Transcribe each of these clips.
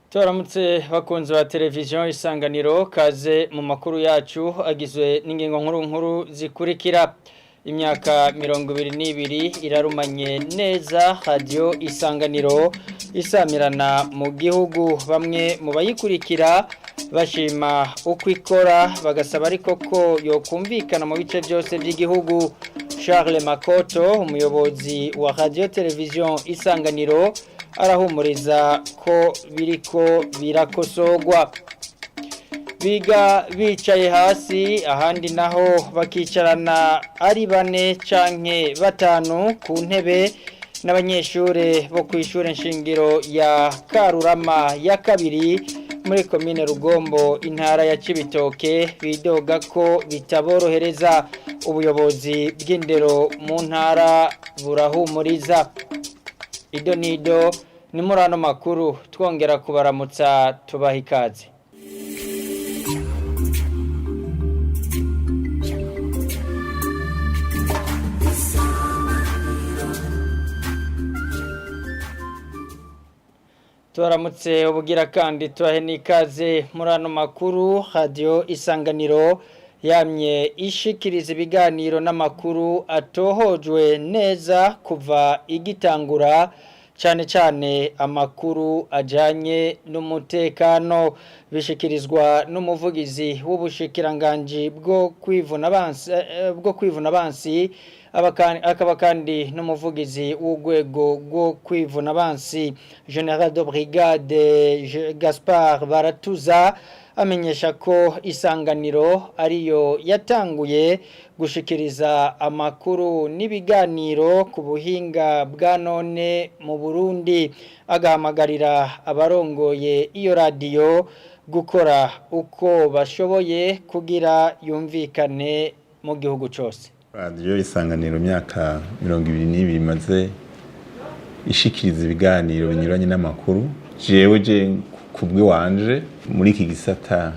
Turamutse bakunzi ba televiziyo Isanganiro kaze mu makuru yacu agizwe n'ingingo nkuru zikurikira. Imyaka 22 irarumanye neza radio Isanganiro isamirana mu gihugu, bamwe mu bayikurikira bashima uko ikora bagasaba ariko ko yokumvikana mu bice byose by'igihugu. Charles Makoto, umuyobozi wa radio televiziyo Isanganiro, arahumuriza ko biriko birakosogwa. Biga bicaye hasi, ahandi naho bakicarana ari bane canke batanu ku ntebe, n'abanyeshure bo kw'ishure nshingiro ya Karurama ya kabiri muri komine Rugombo intara ya Cibitoke bidoga ko bitaborohereza. Ubuyobozi bw'indero mu ntara burahumuriza. Ido nido ni muri ano makuru twongera kubaramutsa tubaha ikaze. Tubaramutse ubugira kandi tubahe n'ikaze muri ano makuru. Radio Isanganiro yamye ishikiriza ibiganiro n'amakuru atohojwe neza kuva igitangura, cyane amakuru ajanye n'umutekano. Bishikirizwa n'umuvugizi w'ubushikiranganji bwo kwivuna abansi akaba kandi n'umuvugizi w'urwego rwo kwivuna abansi General de Brigade Gaspard Baratuza amenyesha ko Isanganiro ariyo yatanguye gushikiriza amakuru n'ibiganiro ku buhinga bwa none mu Burundi, agahamagarira abarongoye iyo radio gukora uko bashoboye kugira yumvikane mu gihugu cyose. Radio Isanganiro myaka 22 imaze ishikiriza ibiganiro binyuranye n'amakuru. Jewe kubwi wanje muri iki gisata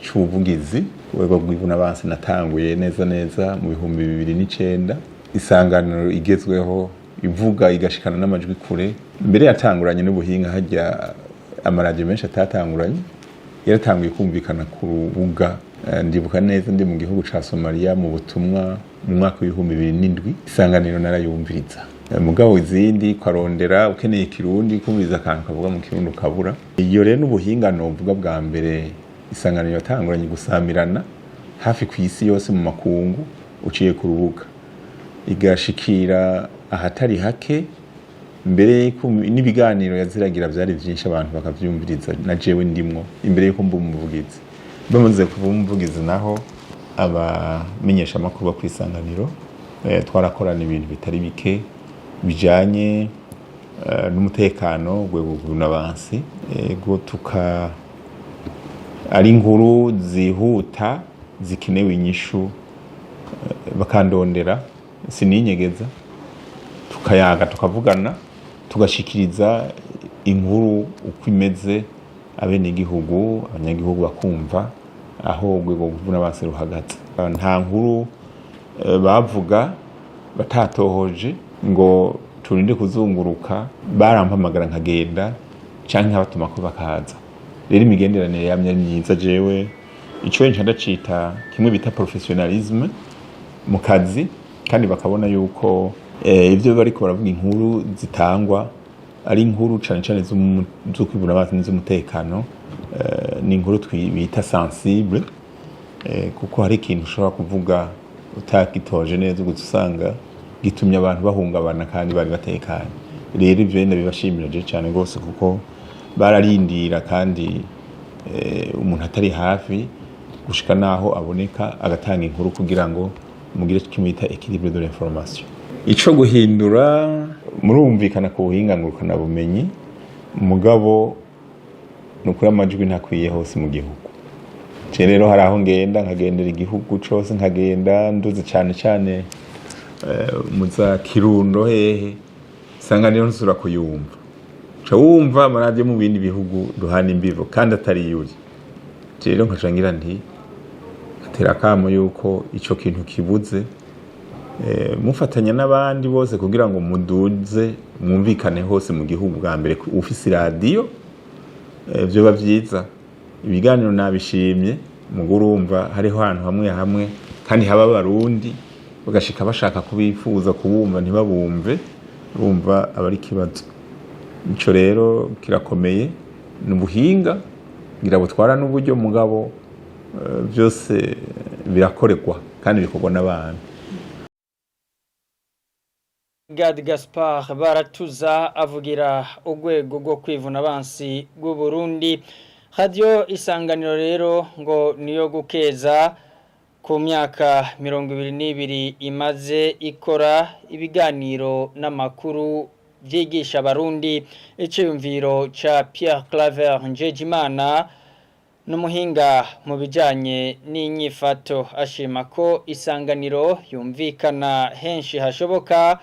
c'ubuvugizi wego bw'ivuna abansi natanguye neza mu 2009. Isanganiro igezweho ivuga igashikana n'amajwi kure. Mbere yatanguranye n'ubuhinga hajya amaradio menshi atatanguranye, yaratanguye kumvikana ku rubuga. Ndibuka neza ndi mu gihugu ca Somalia mu butumwa mu mwaka w'2007. Isanganiro narayumviriza. Mugabo izindi kwarondera ukeneye Kirundi kumviriza akantu kavuga mu Kirundi ukabura. Iyo rero n'ubuhinga novuga bwa mbere Isanganiro yatanguranye gusamirana hafi ku isi yose mu makungu uciye ku rubuga, igashikira ahatari hake. Mbere n'ibiganiro yaziragira byari byinshi abantu bakavyumviriza, na jewe ndimwo imbere yuko mba umuvugizi. Bamaze kuba umuvugizi naho abamenyesha amakuru ku Isanganiro twarakorana ibintu bitari bike bijanye n'umutekano gwego n'abansi, ego ari inkuru zihuta zikenewe inyishu bakandondera sininyegeza, tukayaga tukavugana tugashikiriza inkuru uko imeze abenegihugu, abanyagihugu bakumva aho gwego kuvuna abansi ruhagaze. Nta nkuru bavuga batatohoje ngo turinde kuzunguruka, barampamagara nkagenda canke nkabatuma ko bakaza. Rero imigenderanire yamye myiza. Jewe ico ndacita kimwe bita professionalisme mu kazi, kandi bakabona yuko ivyo bariko baravuga inkuru zitangwa ari inkuru cane zo kwivuna abansi n'iz'umutekano, ni inkuru twita sensible, kuko hari ikintu ushobora kuvuga utakitoje neza ugasanga gitumye abantu bahungabana kandi bari batekanye. Rero ivyo ndabibashimira je cyane gose kuko bararindira, kandi umuntu atari hafi gushika naho aboneka agatanga inkuru kugira ngo mugire kimwita équilibre de l'information. Ico guhindura murumvikana ku buhinga ngurukana bumenyi, mugabo nukuri amajwi ntakwiye hose mu gihugu. Rero hari aho ngenda nkagendera igihugu cose, nkagenda nduze cyane muza Kirundo hehe, Isanganiro nsura kuyumva. Ca wumva amaradio mu bindi bihugu duhana imbivo kandi atari yuri. Rero nkacangira nti atera kamo yuko ico kintu kibuze, mufatanya n'abandi bose kugira ngo muduze mwumvikane hose mu gihugu. Bwa mbere ufise radio vyoba vyiza. Ibiganiro nabishimye mugo urumva hariho ahantu hamwe hamwe kandi haba abarundi bagashika bashaka kubifuza kubumva ntibabumve, urumva aba ari ikibazo. Ico rero kirakomeye, ni ubuhinga ngira butwara n'uburyo mugabo byose birakorerwa kandi bikorwa n'abantu. Gad Gaspard Baratuza avugira urwego rwo kwivuna abansi rw'u Burundi. Radio Isanganiro rero ngo niyo gukeza ku myaka 22 imaze ikora ibiganiro n'amakuru vyigisha abarundi. Iciyumviro ca Pierre Claver Njejimana n'umuhinga mu bijanye n'inyifato ashima ko Isanganiro yumvikana henshi hashoboka,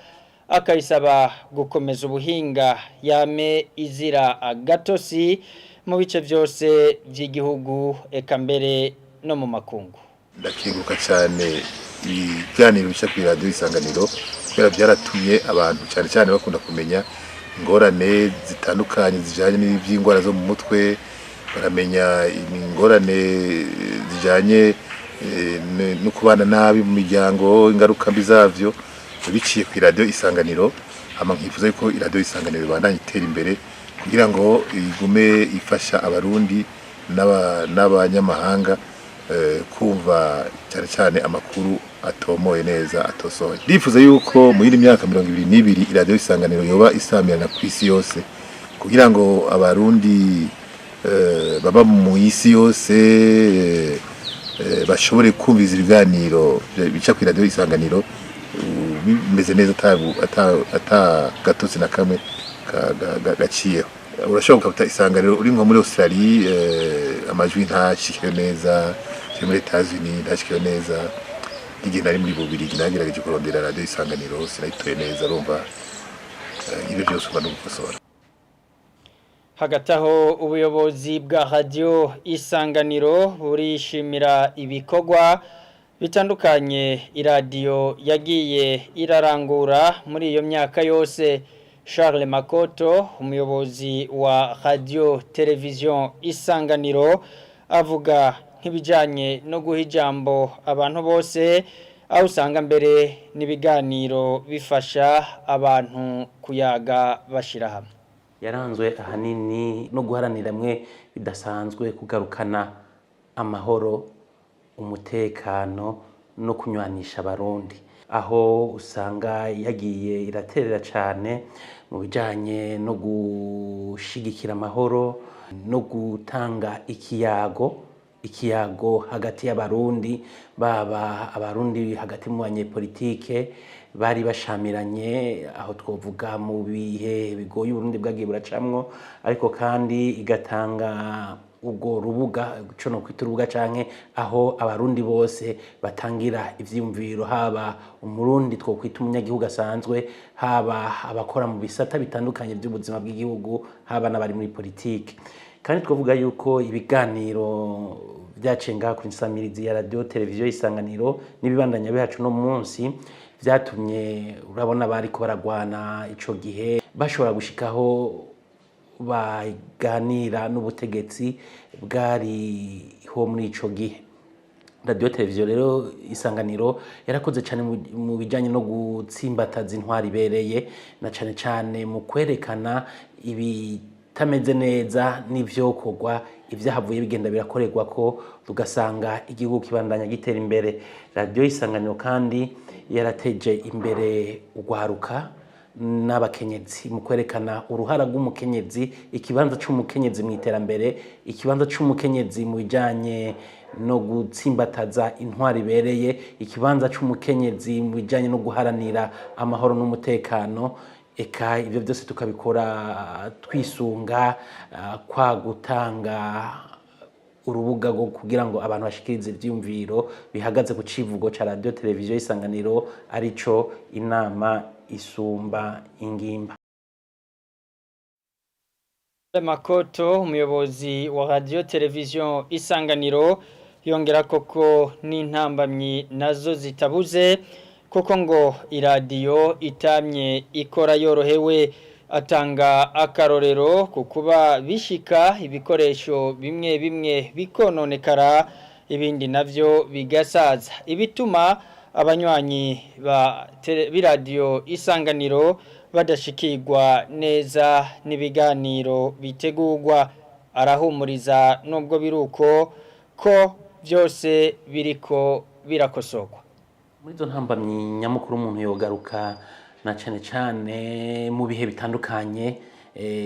akayisaba gukomeza ubuhinga yame izira agatosi mu bice byose by'igihugu eka mbere no mu makungu. Ndakenguruka cyane ibiganiro bica kuri radio Isanganiro kubera byaratumye abantu cyane cyane bakunda kumenya ingorane zitandukanye zijanye n'ivy'ingwara zo mu mutwe, baramenya ingorane zijanye no kubana nabi mu miryango, ingaruka mbi zavyo biciye kuri radio Isanganiro. Hama nkifuza yuko radio Isanganiro ibandanye itera imbere kugira ngo igume ifasha abarundi n'abanyamahanga kumva cyane cyane amakuru atomoye neza atosoye. Ndifuza yuko mu yindi myaka 22 radio Isanganiro yoba isamirana ku isi yose kugira ngo abarundi baba mu isi yose bashobore kumviza ibiganiro bica kuri radio Isanganiro bimeze neza ata gatotsi na kamwe gaciyeho. Urashobora kuta Isanganiro uri nko muri Australia amajwi ntashikire neza, muri Etats-Unis ntashikire neza, igihe nari muri Bubiligi nagerageje kurondera radio Isanganiro sinayitoye neza, urumva ibyo byose uba no gukosora. Hagati aho ubuyobozi bwa radio Isanganiro burishimira ibikorwa bitandukanye iradiyo yagiye irarangura muri iyo myaka yose. Charles Makoto umuyobozi wa radio television Isanganiro avuga nk'ibijanye no guha ijambo abantu bose, aho usanga mbere n'ibiganiro bifasha abantu kuyaga bashira hamwe. Yaranzwe ahanini no guharanira mwe bidasanzwe kugarukana amahoro, umutekano no kunywanisha abarundi, aho usanga yagiye iraterera cyane mu bijanye no gushigikira amahoro no gutanga ikiyago hagati y'abarundi, baba abarundi hagati mu banyepolitike bari bashamiranye, aho twovuga mu bihe bigoye Burundi bwagiye buracamwo, ariko kandi igatanga ubwo rubuga cyo no kwita urubuga canke aho abarundi bose batangira ivyiyumviro, haba umurundi two kwita umunyagihugu asanzwe, haba abakora mu bisata bitandukanye by'ubuzima bw'igihugu, haba n'abari muri politike. Kandi twovuga yuko ibiganiro byacenga kuri nsamirizi ya radio televiziyo Isanganiro n'ibibandanya bihacu no munsi vyatumye urabona bari ko baragwana ico gihe bashobora gushikaho baganira n'ubutegetsi bwari ho muri ico gihe. Radio televiziyo rero Isanganiro yarakoze cyane mu bijanye no gutsimbataza intwari ibereye, na cyane cyane mu kwerekana ibitameze neza n'ivyokorwa ivyahavuye bigenda birakorerwa ko tugasanga igihugu kibandanya gitera imbere. Radio Isanganiro kandi yarateje imbere ugwaruka n'abakenyezi mu kwerekana uruhara rw'umukenyezi, ikibanza c'umukenyezi mu iterambere, ikibanza c'umukenyezi mu bijanye no gutsimbataza intwari ibereye, ikibanza c'umukenyezi mu bijanye no guharanira amahoro n'umutekano. Eka ivyo byose tukabikora twisunga kwa gutanga urubuga rwo kugira ngo abantu bashikirize ivyumviro bihagaze ku civugo ca radio televiziyo Isanganiro, arico inama isumba ingimba. Makoto umuyobozi wa radio televiziyo Isanganiro yongera koko n'intambamyi nazo zitabuze, kuko ngo iradiyo itamye ikora yorohewe. atanga akarorero ku kuba bishika ibikoresho bimwe bimwe bikononekara ibindi navyo bigasaza ibituma abanywanyi b'iradiyo Isanganiro badashikirwa neza n'ibiganiro bitegurwa arahumuriza nubwo biruko ko byose biriko birakosorwa muri zo ntambamyi nyamukuru umuntu yogaruka na cyane mu bihe bitandukanye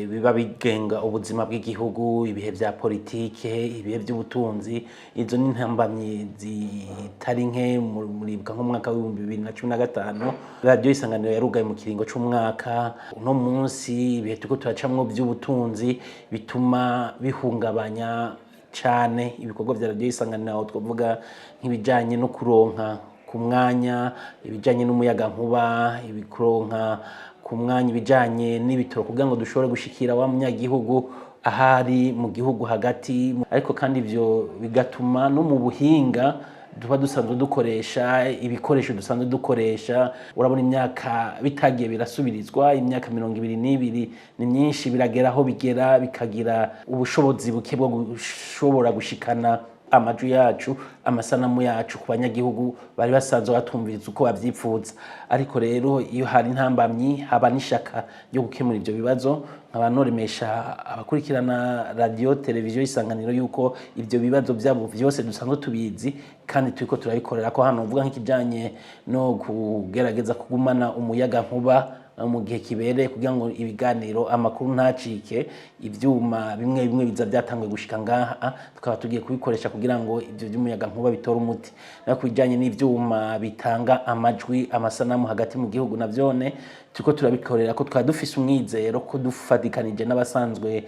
biba bigenga ubuzima bw'igihugu ibihe bya politike ibihe by'ubutunzi izo ni ntambamyi zitari nke muribuka nk'umwaka wa 2015 radio Isanganiro yarugaye mu kiringo c'umwaka uno munsi ibihe tuko turacamwo by'ubutunzi bituma bihungabanya cyane ibikorwa bya radio Isanganiro twavuga nk'ibijanye no kuronka ku mwanya ibijanye n'umuyaga nkuba ibikuronka ku mwanya ibijanye n'ibitoro kugira ngo dushobore gushikira wa munyagihugu ahari mu gihugu hagati ariko kandi ivyo bigatuma no mu buhinga duba dusanzwe dukoresha ibikoresho dusanzwe dukoresha urabona imyaka bitagiye birasubirizwa imyaka 22 ni myinshi birageraho bigera bikagira ubushobozi buke bwo gushobora gushikana amaju yacu amasanamu yacu ku banyagihugu bari basanzwe batumviriza uko bavyipfuza ariko rero iyo hari ntambamyi haba nishaka ryo gukemura ivyo bibazo nk'abanoremesha abakurikirana radio televiziyo Isanganiro yuko ivyo bibazo byabo byose dusanzwe tubizi kandi turiko turabikorera ko hano uvuga nk'ikijanye no kugerageza kugumana umuyaga nkuba mu gihe kibereye kugira ngo ibiganiro amakuru ntacike ivyuma bimwe bimwe biza byatangwe gushika ngaha tukaba tugiye kubikoresha kugira ngo ivyo by'umuyaga nkuba bitora umuti no kujanye n'ivyuma bitanga amajwi amasanamu hagati mu gihugu navyone turiko turabikorera ko twaba dufise umwizero ko dufadikanije n'abasanzwe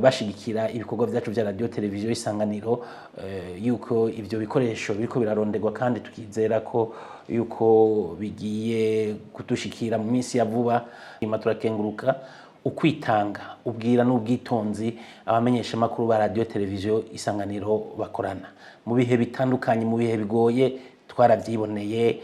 bashigikira ibikorwa byacu bya radio televiziyo Isanganiro yuko ivyo bikoresho biriko biraronderwa kandi tukizera ko yuko bigiye kudushikira mu minsi ya vuba ima turakenguruka ukwitanga ubwira n'ubwitonzi abamenyesha makuru ba radio televiziyo Isanganiro bakorana mu bihe bitandukanye mu bihe bigoye twaravyiboneye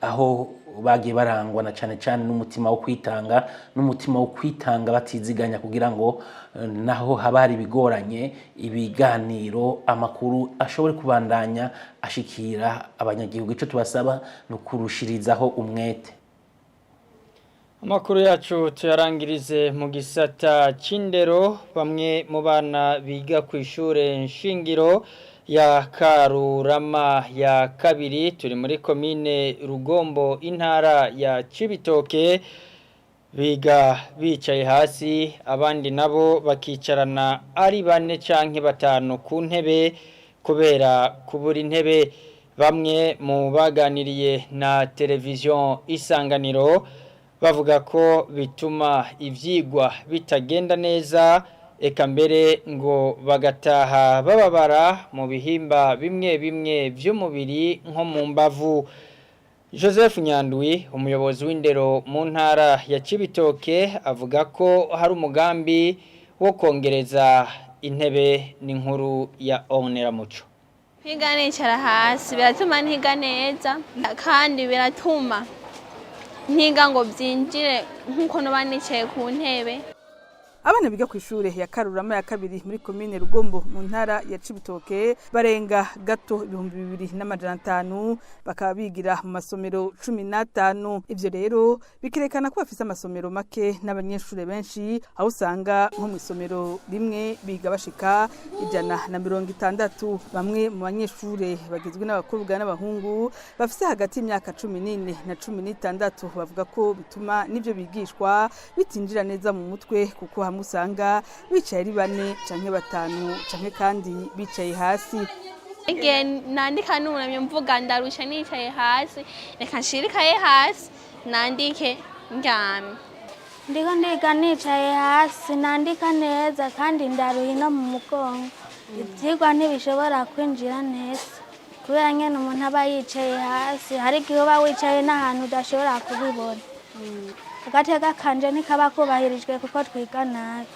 aho bagiye barangwa na cyane n'umutima wo kwitanga batiziganya kugira ngo naho haba hari bigoranye ibiganiro amakuru ashobore kubandanya ashikira abanyagihugu ico tubasaba no kurushirizaho umwete. Amakuru yacu tuyarangirize mu gisata c'indero bamwe mu bana biga ku ishure nshingiro ya Karurama ya kabiri turi muri komine Rugombo intara ya Cibitoke biga bicaye hasi abandi nabo bakicarana ari bane canke batanu ku ntebe kubera kubura intebe bamwe mu baganiriye na televiziyo Isanganiro bavuga ko bituma ivyigwa bitagenda neza eka mbere ngo bagataha bababara mu bihimba bimwe bimwe by'umubiri nko mu mbavu. Joseph Nyandwi umuyobozi w'indero mu ntara ya Cibitoke avuga ko hari umugambi wo kongereza intebe n'inkuru ya Onera Muco. Higa nicara hasi biratuma ntiga neza kandi biratuma ntiga ngo byinjire nkuko no banicaye ku ntebe. Abana biga ku ishure ya Karurama ya kabiri muri komine Rugombo mu ntara ya Cibitoke barenga gato 2500 bakaba bigira mu masomero 15 ivyo rero bikerekana ko bafise amasomero make n'abanyeshure benshi aho usanga nko mu isomero rimwe biga bashika 160 bamwe mu banyeshure bagizwe n'abakobwa n'abahungu bafise hagati y'imyaka 14 na 16 bavuga ko bituma nivyo bigishwa bitinjira neza mu mutwe kuko usanga bicaye ari bane canke batanu canke kandi bicaye hasi. Igihe nandika n'umunamye mvuga ndarusha nicaye hasi reka nshirikaye hasi nandike ndyamye. Ndiko ndiga nicaye hasi nandika neza kandi ndaruye no mu mugongo ivyigwa ntibishobora kwinjira neza kubera nyene umuntu aba yicaye hasi hari igihe uba wicaye n'ahantu udashobora kubibona. Agateka kanje nikaba kubahirijwe kuko twiga nabi.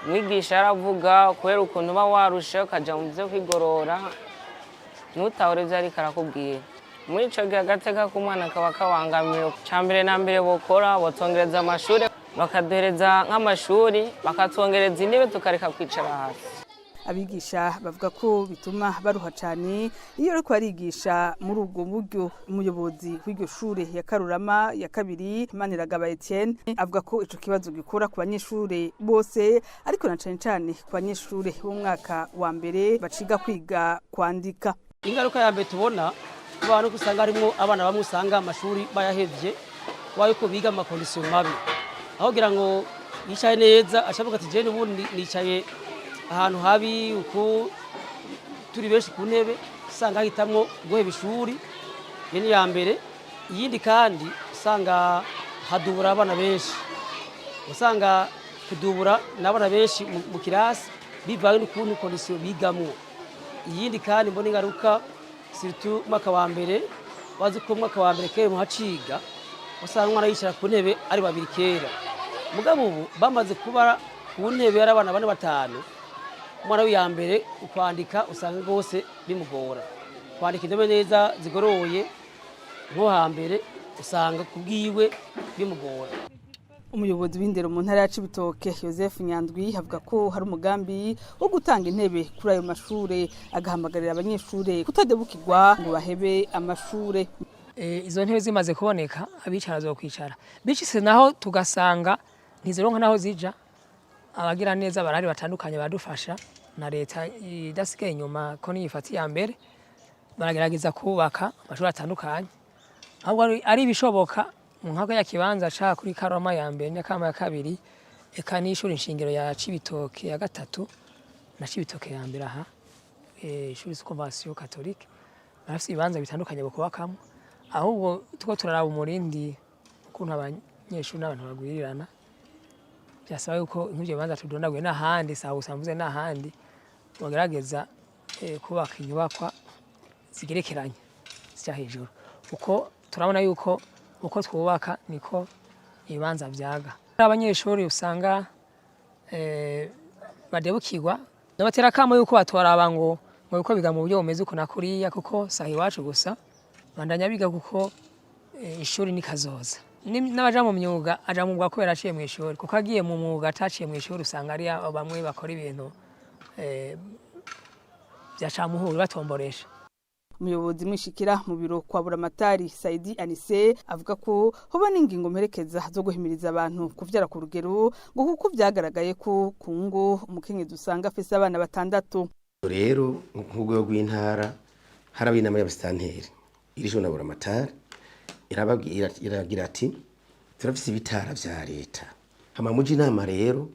Mwigisha aravuga kubera ukuntu uba warushe ukaja mu byo kwigorora ntutahore ivyo ariko arakubwira muri ico gihe agateka k'umwana kaba kabangamiwe. Cambere na mbere bokora botongereza amashuri bakaduhereza nk'amashuri bakatwongereza intebe tukareka kwicara hasi. Abigisha bavuga ko bituma baruha cyane iyo ariko barigisha muri ubwo buryo. Umuyobozi w'iryo shure ya Karurama ya kabiri Maniragaba Etienne avuga ko ico kibazo gikora ku banyeshure bose ariko na cyane ku banyeshure b'umwaka wa mbere baciga kwiga kwandika. Ingaruka ya mbere tubona abantu kusanga harimo abana bamwe usanga amashuri bayahevye wayuko biga amakondisiyo mabi aho gira ngo yicaye neza ashabuka ati je n'ubundi nicaye ahantu habi uko turi benshi ku ntebe usanga hitamwo guheba ishuri ni ya mbere. Iyindi kandi usanga hadubura abana benshi usanga kudubura n'abana benshi mu kirasi bivaye n'ukuntu kondisiyo bigamwo. Iyindi kandi mbona ingaruka surtout mwaka wa mbere wazi ko mwaka wa mbere kera muhaciga usanga umwana yicara ku ntebe ari babiri kera mugabo ubu bamaze kuba ku ntebe ari abana bane batanu umwana w'ya mbere ukwandika usanga rwose bimugora kwandika indome neza zigoroye nko hambere usanga kubwiwe bimugora. Umuyobozi w'indero mu ntara ya Cibitoke Joseph Nyandwi avuga ko hari umugambi wo gutanga intebe kuri ayo mashure agahamagarira abanyeshure kutadebukirwa ngo bahebe amashure. Izo ntebe zimaze kuboneka abicara zo kwicara bicise naho tugasanga ntizironka naho zija abagira neza barari batandukanye badufasha na leta idasigaye inyuma ko niyifati ya mbere baragerageza kubaka amashuri atandukanye ahubwo ari bishoboka nkako ya kibanza ca kuri Karurama ya mbere n'Akama ya kabiri eka n'ishuri nshingiro ya Cibitoke ya gatatu na Cibitoke ya mbere aha ishuri Convention Catholique barafite ibibanza bitandukanye bokubakamo ahubwo tuko turaraba umurindi ukuntu abanyeshuri n'abantu bagwirirana byasaba yuko nk'ibyo bibanza tudondaguye n'ahandi sawa usamvuze n'ahandi bagerageza kubaka inyubakwa zigerekeranye zijya hejuru uko turabona yuko uko twubaka niko ibibanza byaga. Abanyeshuri usanga badebukirwa n'abatera kamo yuko batoraba ngo uko biga mu buryo bumeze uko nakuriya kuko sahi iwacu gusa bandanya biga kuko ishuri ni kazoza. N'abaja mu myuga aja mu bwa kubera aciye mu ishuri kuko agiye mu mwuga ataciye mu ishuri usanga ari bamwe bakora ibintu byacamuhuri batomboresha. Umuyobozi mwishikira mu biro kwa Buramatari Saidi Anise avuga ko hoba n'ingingo mperekeza zo guhimiriza abantu kuvyara ku rugero ngo kuko byagaragaye ko kungo umukenyezi usanga afise abana batandatu. Rero nk'ubwo rw'intara harabinama y'abastanteri irisho na Buramatari irababwira iragira ati turafise ibitara vya leta hama muji inama rero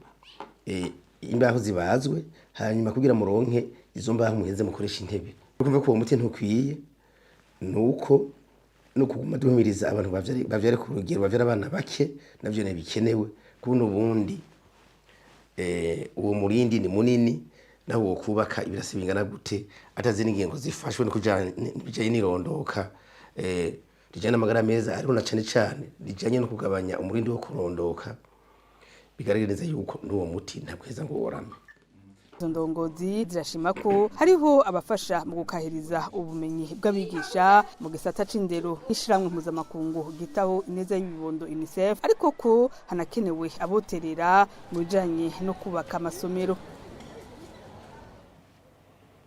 imbaho zibazwe hanyuma kugira muronke izo mbaho muheze mukoresha intebe kumva ko uwo muti ntukwiye nuko no kuguma duhimiriza abantu bavyare ku rugero bavyara abana bake navyo ne bikenewe kuno bundi uwo murindi ni munini naho wo kubaka ibirasi bingana gute atazi n'ingengo zifashwe no kujanye n'irondoka rijanye n'amagara meza ariko na cyane rijanye no kugabanya umurindi wo kurondoka bigaragaza yuko n'uwo muti ntabweza ngo worame. Ndongozi zirashima ko hariho abafasha mu gukahiriza ubumenyi bw'abigisha mu gisata c'indero n'ishiramwe mpuzamakungu gitaho ineza y'ibibondo UNICEF ariko ko hanakenewe aboterera mu bijanye no kubaka amasomero.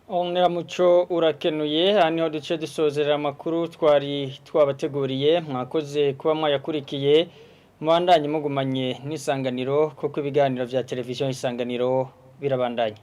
Onera muco urakenuye haniho duce dusozerera amakuru twari twabateguriye mwakoze kuba mwayakurikiye mubandanye mugumanye n'isanganiro kuko ibiganiro vya televiziyo isanganiro birabandanye.